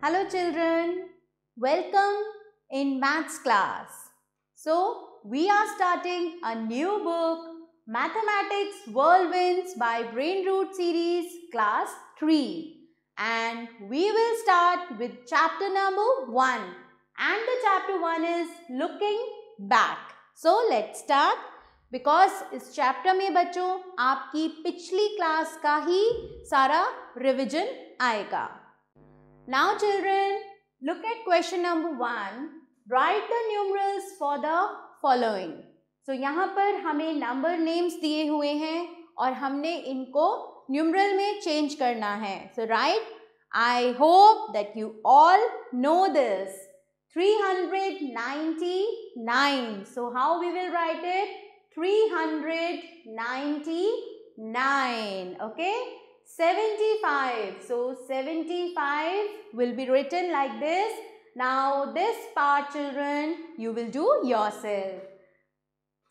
Hello children, welcome in maths class. So we are starting a new book, Mathematics Whirlwinds by Brainroot series class 3, and we will start with chapter number 1, and the chapter 1 is looking back. So let's start. Because इस chapter में बच्चों आपकी पिछली class का ही सारा revision आएगा. Now children, look at question number 1. Write the numerals for the following. So यहाँ पर हमें नंबर नेम्स दिए हुए हैं और हमने इनको न्यूमरल में चेंज करना है. So write, I hope that you all know this. 399. So how we will write it? 399. Okay. 75. So 75 will be written like this. Now this part children you will do yourself.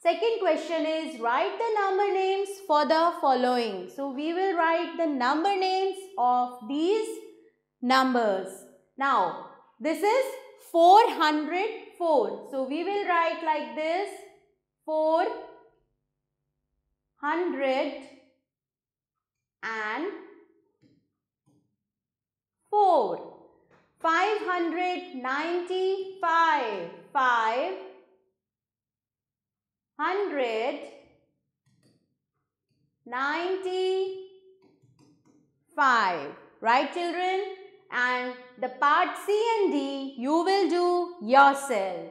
Second question is write the number names for the following. So we will write the number names of these numbers. Now this is 404. So we will write like this 400 and 4. 595. 595. Right children? And the part C and D you will do yourself.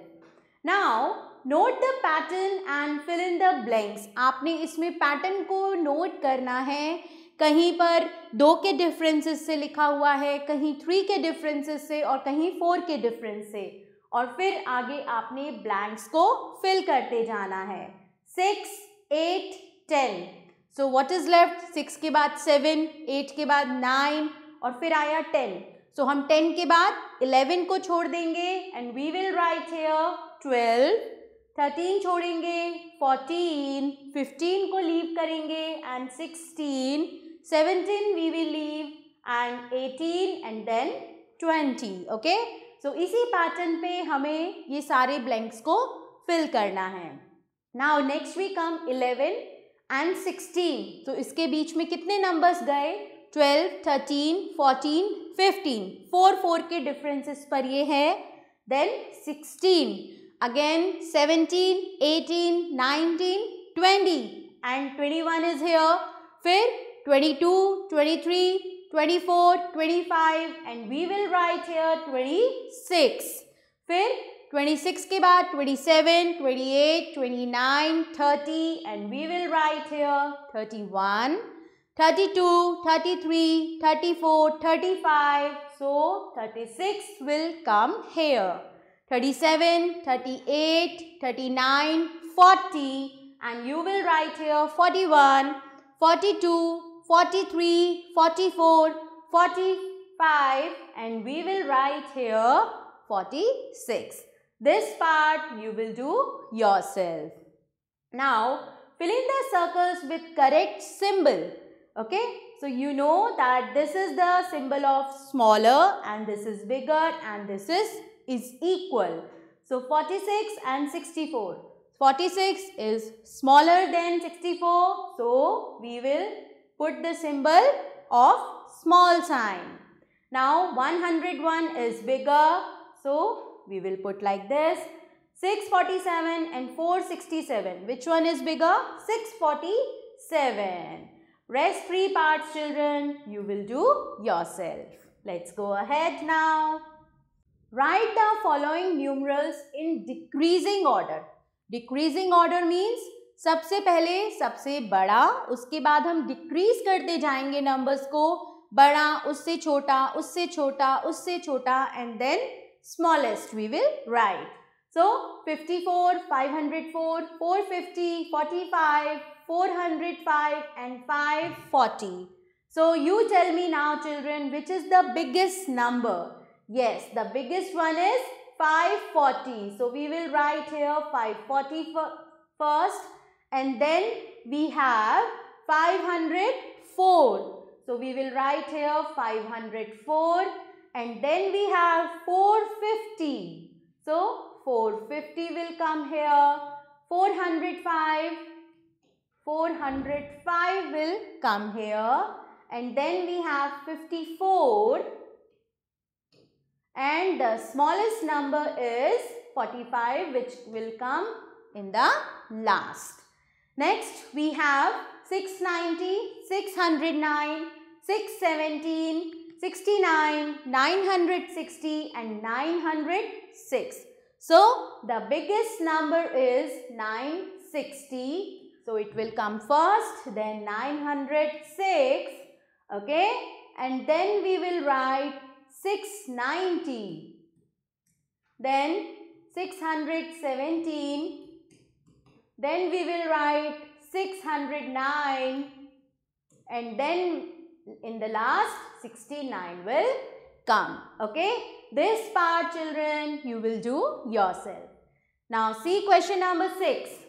Now note the pattern and fill in the blanks. आपने इसमें pattern को note करना है. कहीं पर 2 के differences से लिखा हुआ है, कहीं 3 के डिफरेंसेस से और कहीं 4 के डिफरेंस से, और फिर आगे आपने ब्लैंक्स को फिल करते जाना है. 6, 8, 10. So what is left? 6 के बाद 7, 8 के बाद 9 और फिर आया 10. सो हम 10 के बाद 11 को छोड़ देंगे and we will write here 12. 13 छोड़ेंगे, 14, 15 को लीव करेंगे and 16, 17 we will leave and 18 and then 20. Okay? So इसी पैटर्न पे हमें ये सारे ब्लैंक्स को फिल करना है. Now next we come 11 and 16. तो इसके बीच में कितने नंबर्स गए? 12, 13, 14, 15. 4 के डिफरेंसेस पर ये है. Then 16. Again 17, 18, 19, 20 and 21 is here. फिर 22, 23, 24, 25 and we will write here 26. फिर 26 के बाद 27, 28, 29, 30 and we will write here 31, 32, 33, 34, 35. So 36 will come here. 37, 38, 39, 40 and you will write here 41, 42, 43, 44, 45 and we will write here 46. This part you will do yourself. Now fill in the circles with correct symbol. Okay? So you know that this is the symbol of smaller and this is bigger and this is equal. So 46 and 64. 46 is smaller than 64. So we will put the symbol of small sign. Now 101 is bigger. So we will put like this. 647 and 467. Which one is bigger? 647. Rest 3 parts children you will do yourself. Let's go ahead now. Write the following numerals in decreasing order. Decreasing order means सबसे पहले सबसे बड़ा, उसके बाद हम decrease करते जाएंगे numbers को. बड़ा, उससे छोटा, उससे छोटा, उससे छोटा and then smallest we will write. So 54, 504, 450, 45, 405 and 540. So you tell me now children, which is the biggest number? Yes, the biggest one is 540. So we will write here 540 first and then we have 504. So we will write here 504 and then we have 450. So 450 will come here. 405 will come here, and then we have 54, and the smallest number is 45, which will come in the last. Next we have 690, 609, 617, 69, 960 and 906. So the biggest number is 960. So it will come first, then 906, okay, and then we will write 690, then 617, then we will write 609, and then in the last 69 will come, okay. This part, children, you will do yourself. Now see question number 6.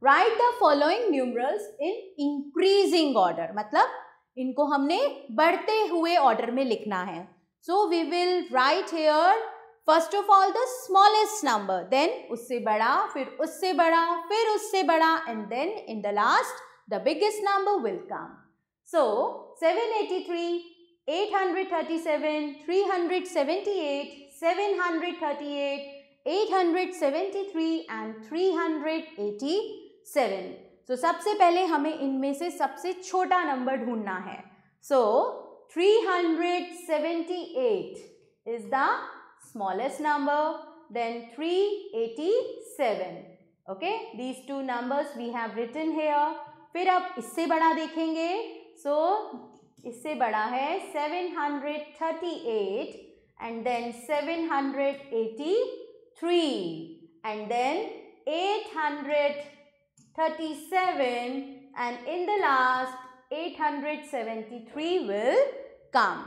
Write the following numerals in increasing order. मतलब इनको हमने बढ़ते हुए order में लिखना है. So we will write here first of all the smallest number, then उससे बड़ा, फिर उससे बड़ा, फिर उससे बड़ा, and then in the last the biggest number will come. So 783, 837, 378, 738, 873 and 387. So सबसे पहले हमें इनमें से सबसे छोटा नंबर ढूंढना है. So 378 is the smallest number, then 387. Okay, these two numbers we have written here. फिर अब इससे बड़ा देखेंगे. So इससे बड़ा है 738 and then 783 and then 837 and in the last 873 will come,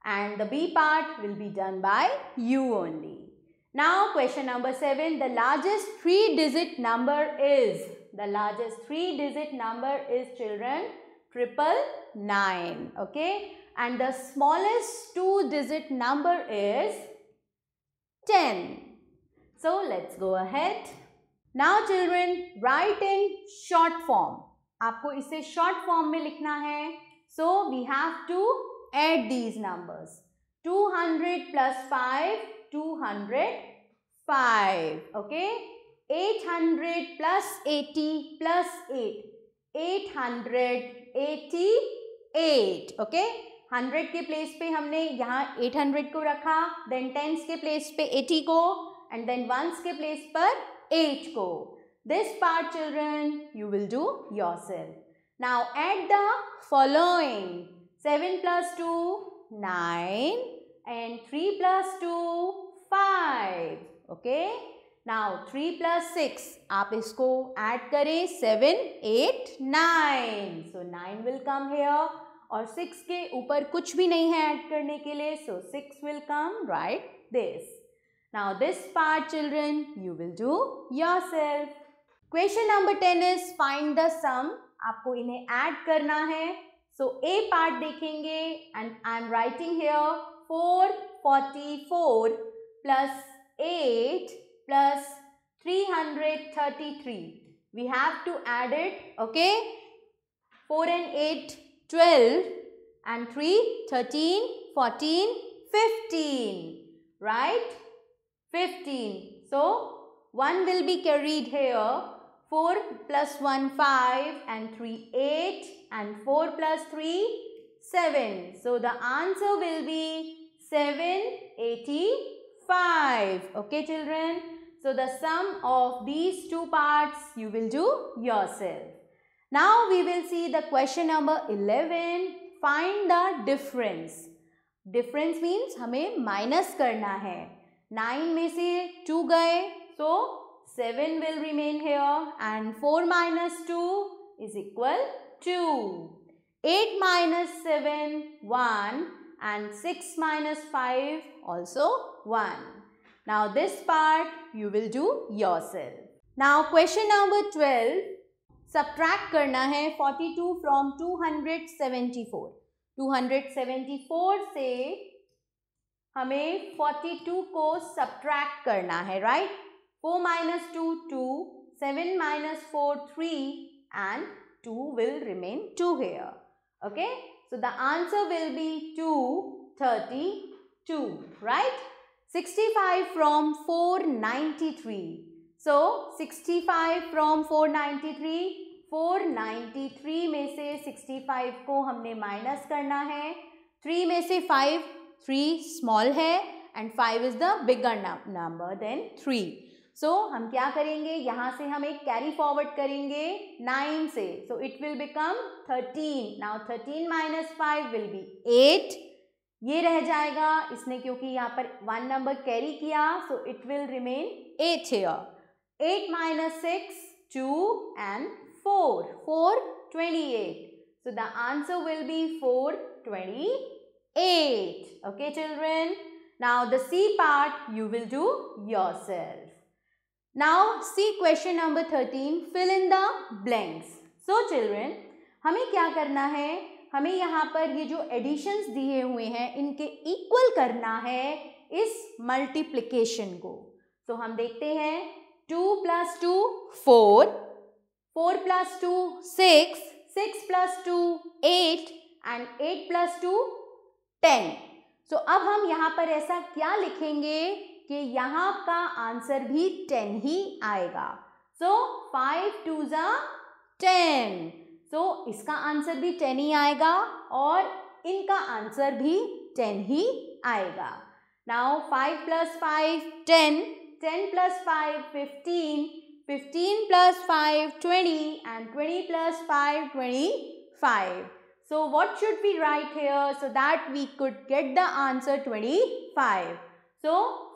and the B part will be done by you only. Now question number 7, the largest 3-digit number is, children, 999, okay, and the smallest 2-digit number is 10. So let's go ahead. Now children, write in short form. आपको इसे short form में लिखना है. So we have to add these numbers. 200 plus 5, 205. Okay. 800 plus 80 plus 8, 888. Okay. 100 के place पे हमने यहाँ 800 को रखा, then tens के प्लेस पे 80 को, and then ones के प्लेस पर 8 को. This part, children, you will do yourself. Now add the following. 7 plus 2, 9, and 3 plus 2, 5. Okay. Now 3 plus 6, आप इसको add करें, 7, 8, 9. So 9 will come here. और 6 के ऊपर कुछ भी नहीं है add करने के लिए. So 6 will come right this. Now this part, children, you will do yourself. Question number 10 is find the sum. आपको इन्हें add करना है. So A part देखेंगे and I am writing here 444 plus 8 plus 333. We have to add it, okay? 4 and 8, 12 and 3, 13, 14, 15, right? 15. So 1 will be carried here. 4 plus 1, 5 and 3, 8 and 4 plus 3, 7. So the answer will be 785. Okay, children? So the sum of these two parts you will do yourself. Now we will see the question number 11. Find the difference. Difference means हमें minus करना है. 9 में से 2 गए, so 7 will remain here, and 4 minus 2 is equal 2. 8 minus 7, 1, and 6 minus 5 also 1. Now this part you will do yourself. Now question number 12. Subtract करना है 42 from 274. 274 से हमें 42 को सब्ट्रैक्ट करना है, right? 4 minus 2, 2, 7 minus 4, 3 and 2 will remain 2 here. Okay? So the answer will be 232, right? 65 from 493. So 65 from 493, 493 में से 65 को हमने माइनस करना है. 3 में से 5, 3 स्मॉल है and 5 is the bigger number than 3. So हम क्या करेंगे, यहाँ से हम एक कैरी फॉरवर्ड करेंगे 9 से. So it will become 13. Now 13 minus 5 will be 8. ये रह जाएगा, इसने क्योंकि यहाँ पर 1 नंबर कैरी किया, so it will remain 8 here. 8 minus 6, 2 and 4. 4, 28. So the answer will be 428. Okay, children. Now the C part you will do yourself. Now see question number 13. Fill in the blanks. So children, हमें क्या करना है, हमें यहाँ पर ये जो editions दिए हुए हैं इनके इक्वल करना है इस मल्टीप्लिकेशन को. तो हम देखते हैं 2 plus 2, 4, 4 plus 2, 6, 6 plus 2, 8 and 8 plus 2, 10. So अब हम यहाँ पर ऐसा क्या लिखेंगे कि यहाँ का आंसर भी 10 ही आएगा. So 5 2s are 10. So इसका आंसर भी 10 ही आएगा और इनका आंसर भी 10 ही आएगा. Now 5 plus 5, 10. 10 plus 5, 15, 15 plus 5, 20 and 20 plus 5, 25. So what should we write here so that we could get the answer 25? So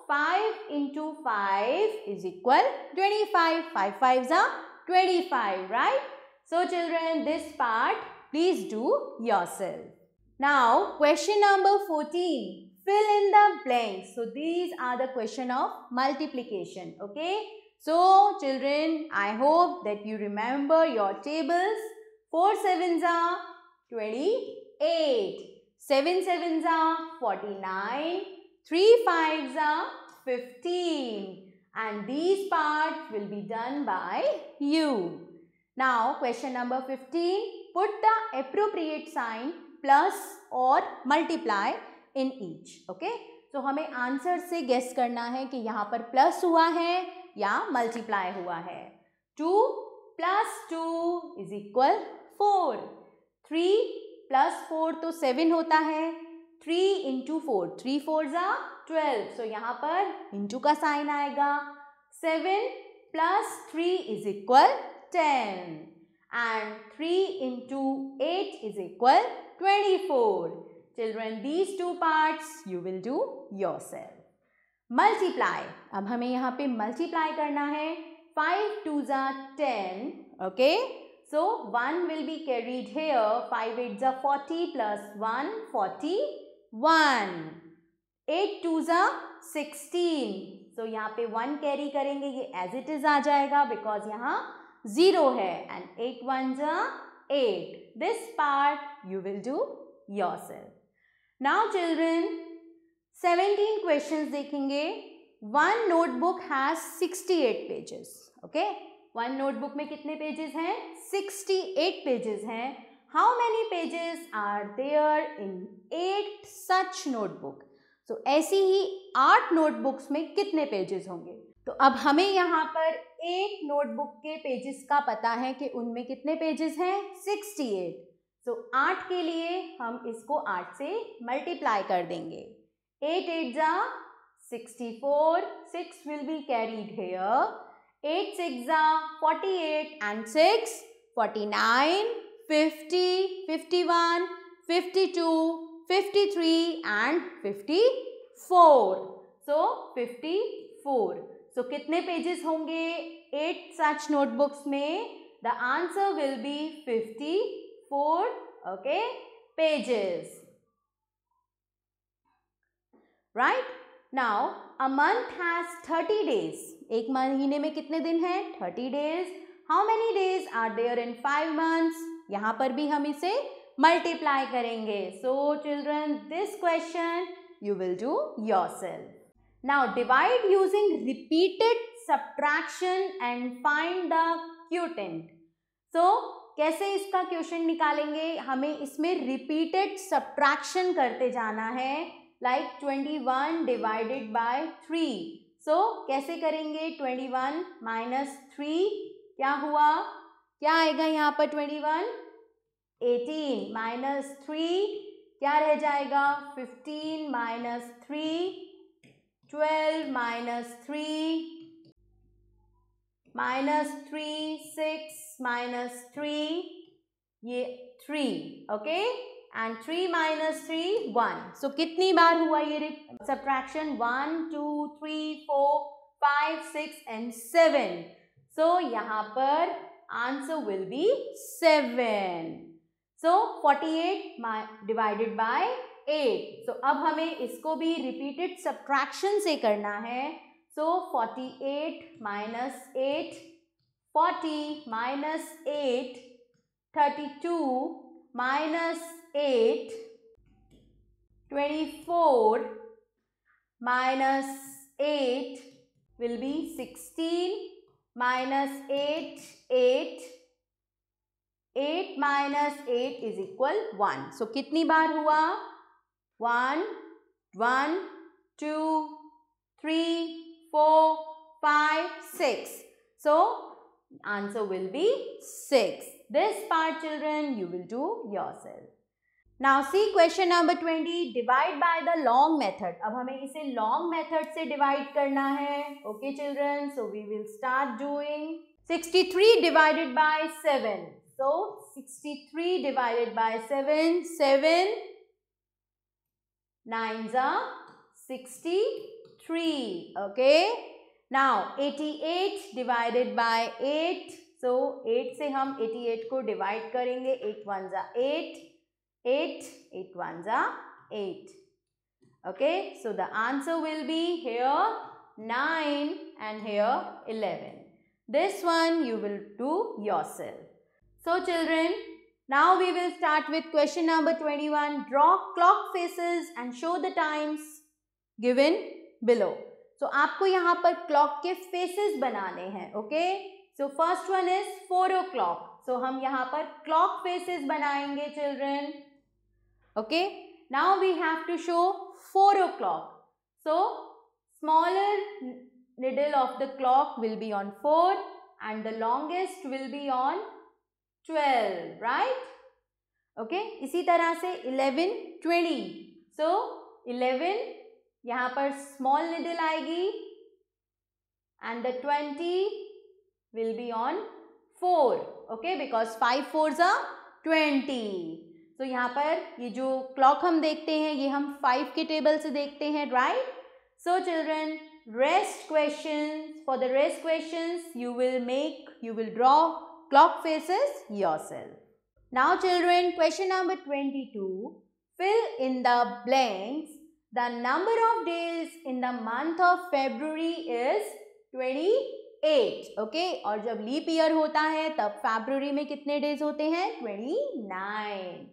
5 into 5 is equal 25. 5 5s are 25, right? So children, this part please do yourself. Now question number 14. Fill in the blanks. So these are the question of multiplication. Okay. So children, I hope that you remember your tables. 4 7s are 28. 7 7s are 49. 3 5s are 15. And these parts will be done by you. Now question number 15. Put the appropriate sign plus or multiply in each. Okay? तो हमें answer से guess करना है कि यहाँ पर plus हुआ है या मल्टीप्लाई हुआ है. 2 plus 2 is equal 4. 3 plus 4 तो 7 होता है. 3 into 4, 3 4s are 12. So यहाँ पर into का साइन आएगा. 7 plus 3 is equal 10. And 3 into 8 is equal 24. Children, these two parts you will do yourself. Multiply. अब हमें यहाँ पे multiply करना है. 5 2s are 10. Okay. So 1 will be carried here. 5 8s are 40 plus 1, 41. 8 2s are 16. So यहाँ पे 1 carry करेंगे, ये as it is आ जाएगा because यहाँ 0 है. And 8 1s are 8. This part you will do yourself. Now children, 17 questions देखेंगे. One notebook has 68 pages. Okay? One notebook में कितने pages हैं? 68 pages हैं. How many pages are there in 8 such notebook? So ऐसी ही 8 notebooks में कितने pages होंगे? तो अब हमें यहाँ पर एक notebook के pages का पता है कि उनमें कितने pages हैं? 68. तो 8 के लिए हम इसको 8 से मल्टीप्लाई कर देंगे. 8 8s are 64. 6 will be carried here. 8 6s are 48 and 6 49, 50, 51, 52, 53 and 54. So 54. So कितने पेजेस होंगे 8 such notebooks में? The answer will be 54, okay, pages. Right? Now, a month has 30 days. एक महीने में कितने दिन हैं? 30 days. How many days are there in 5 months? यहाँ पर भी हम इसे multiply करेंगे. So, children, this question you will do yourself. Now divide using repeated subtraction and find the quotient. So कैसे इसका क्वेश्चन निकालेंगे, हमें इसमें रिपीटेड सब्ट्रैक्शन करते जाना है, लाइक 21 डिवाइडेड बाय 3. सो कैसे करेंगे, 21 माइनस 3 क्या हुआ, क्या आएगा यहाँ पर 21, 18 माइनस 3 क्या रह जाएगा, 15 माइनस 3, 12 माइनस 3 माइनस 3, 6 माइनस 3, ये 3, ओके, एंड 3 माइनस 3 1. सो कितनी बार हुआ ये सब्ट्रैक्शन, 1 2 3 4 5 6 एंड 7. सो यहाँ पर answer will be 7. So 48 divided by 8. सो अब हमें इसको भी रिपीटेड सब्ट्रैक्शन से करना है. So 48 minus 8, 40 minus 8, 32 minus 8, 24 minus 8 will be 16 minus 8, 8. 8 minus 8 is equal 1. So कितनी बार हुआ, 1, 1, 2, 3, 4, 5, 6. So answer will be 6. This part children you will do yourself. Now see question number 20. Divide by the long method. अब हमें इसे long method से divide करना है. Okay children. So we will start doing 63 divided by 7. So 63 divided by 7. 7 9s are 63. Okay. Now 88 divided by 8. So 8 से हम 88 को divide करेंगे. 8 1s are 8. 8 8 1s are 8. Okay. So the answer will be here 9 and here 11. This one you will do yourself. So children, now we will start with question number 21. Draw clock faces and show the times given below. So आपको यहाँ पर clock के faces बनाने हैं. Okay. So first one is 4 o'clock. So हम यहाँ पर clock faces बनाएंगे children. Okay. Now we have to show 4 o'clock. So smaller needle of the clock will be on 4 and the longest will be on 12, right? Okay. इसी तरह से 11, 20. So 11 यहाँ पर small needle आएगी and the 20 will be on 4. Okay. Because 5 4s are 20. So यहाँ पर ये जो clock हम देखते हैं ये हम 5 के टेबल से देखते हैं, right? So children, rest questions, for the rest questions you will draw clock faces yourself. Now children, question number 22, fill in the blanks. The number of days in the month of February is 28. Okay, और जब leap year होता है तब फरवरी में कितने days होते हैं, 29.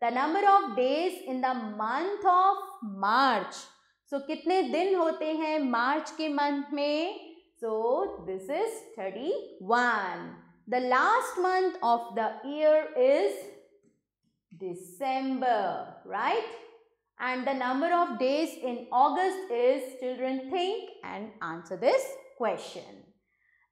The number of days in the month of March. So कितने दिन होते हैं मार्च के मंथ में, so this is 31. The last month of the year is December, right? And the number of days in August is, children, think and answer this question.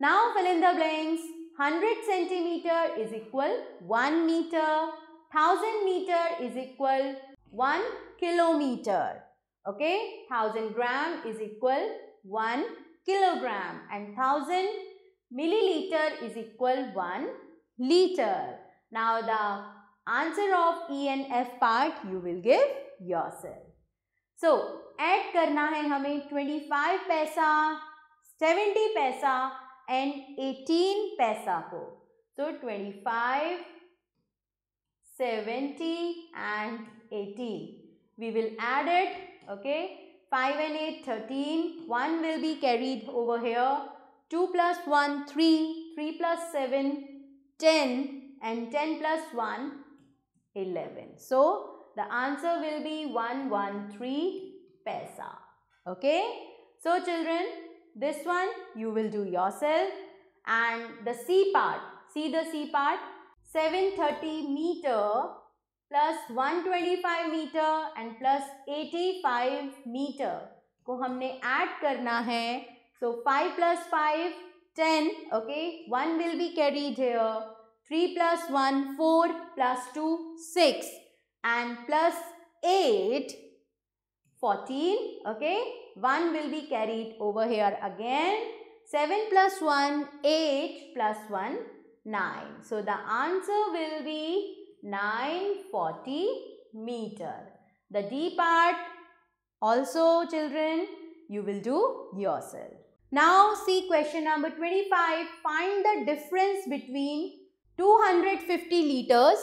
Now fill in the blanks. 100 centimeter is equal 1 meter. 1000 meter is equal 1 kilometer. Okay, 1000 gram is equal 1 kilogram and 1000 milliliter is equal 1 liter. Now the answer of E and F part you will give yourself. So add करना है हमें 25 पैसा, 70 पैसा and 18 पैसा को. So 25, 70 and 18. We will add it. Okay. 5 and 8, 13. 1 will be carried over here. 2 plus 1, 3. 3 plus 7, 10. And 10 plus 1, 11. So the answer will be 113. paisa. Okay. So children, this one you will do yourself. And the C part, see the C part, 730 meter plus 125 meter and plus 85 meter को हमने add करना है. So 5 plus 5, 10. Okay, 1 will be carried here. 3 plus 1, 4 plus 2, 6 and plus 8, 14. Okay, 1 will be carried over here again. 7 plus 1, 8 plus 1, 9. So the answer will be 940 meter. The D part also children you will do yourself. Now see question number 25. Find the difference between 250 liters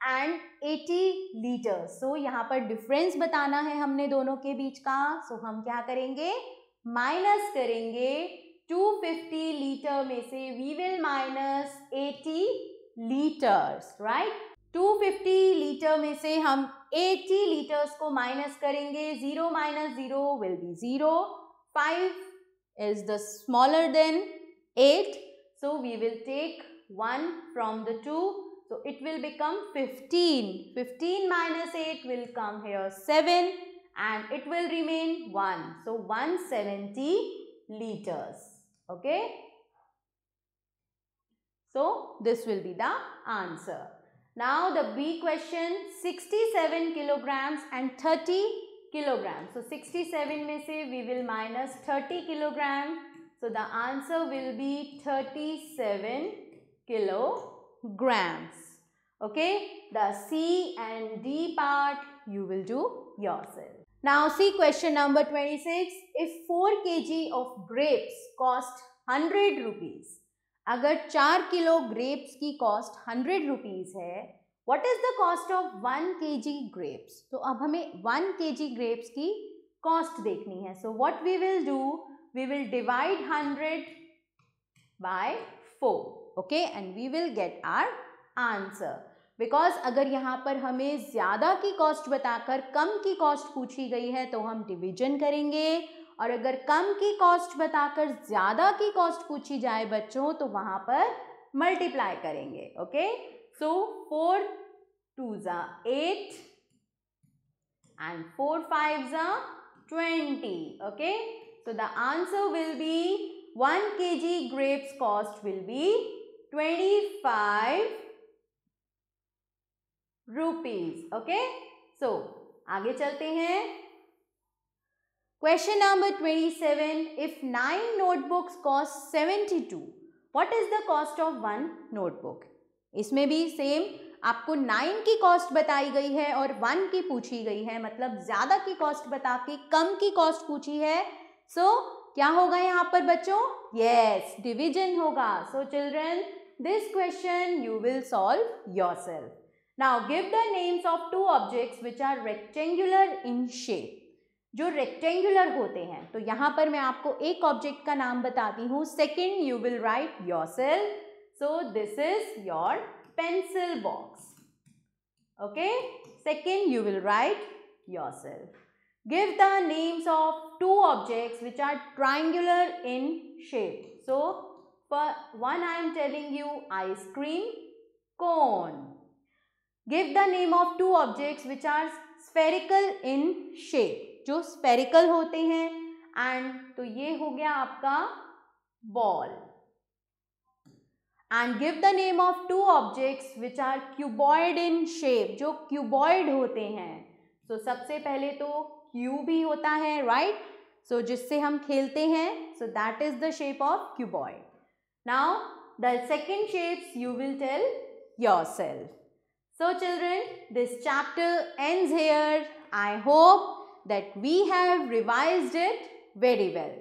and 80 liters. So यहाँ पर difference बताना है हमने दोनों के बीच का. So हम क्या करेंगे? Minus करेंगे. 250 लीटर में से we will minus 80 liters, right? 250 litre में से हम 80 liters को minus करेंगे. 0 minus 0 will be 0. 5 is the smaller than 8. So we will take 1 from the 2. So it will become 15. 15 minus 8 will come here 7 and it will remain 1. So 170 liters. Okay. So this will be the answer. Now the B question, 67 kilograms and 30 kilograms. So 67 में से we will minus 30 kilograms. So the answer will be 37 kilograms. Okay. The C and D part you will do yourself. Now see question number 26. If 4 kg of grapes cost 100 rupees, अगर 4 kilo grapes की cost 100 rupees है, what is the cost of 1 kg grapes? तो अब हमें 1 kg grapes की cost देखनी है. So what we will do, we will divide 100 by 4. Okay, and we will get our answer. Because अगर यहाँ पर हमें ज़्यादा की कॉस्ट बताकर कम की कॉस्ट पूछी गई है तो हम डिवीजन करेंगे, और अगर कम की कॉस्ट बताकर ज़्यादा की कॉस्ट पूछी जाए बच्चों तो वहाँ पर मल्टीप्लाई करेंगे. Okay, so 4 2s are 8 and 4 5s are 20. Okay, so the answer will be 1 kg grapes cost will be 25 rupees. Okay, so आगे चलते हैं. Question number 27. If 9 notebooks cost 72, what is the cost of 1 notebook? इसमें भी same आपको 9 की cost बताई गई है और 1 की पूछी गई है, मतलब ज़्यादा की कॉस्ट बता के कम की कॉस्ट पूछी है. सो क्या होगा यहाँ पर बच्चों? यस, डिवीजन होगा. So children, this question you will solve yourself. Now give the names of 2 objects which are rectangular in shape. जो रेक्टेंगुलर होते हैं, तो यहाँ पर मैं आपको एक ऑब्जेक्ट का नाम बताती हूँ. Second you will write yourself. So this is your pencil box. Okay, second you will write yourself. Give the names of 2 objects which are triangular in shape. So for one I am telling you ice cream cone. Give the name of 2 objects which are spherical in shape, जो spherical होते हैं. And तो ये हो गया आपका ball. And give the name of 2 objects which are cuboid in shape, जो cuboid होते हैं. सो सबसे पहले तो क्यूब ही होता है, राइट? सो जिससे हम खेलते हैं, so that is the shape of cuboid. Now the second shapes you will tell yourself. So children, this chapter ends here. I hope that we have revised it very well.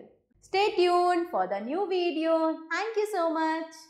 Stay tuned for the new video. Thank you so much.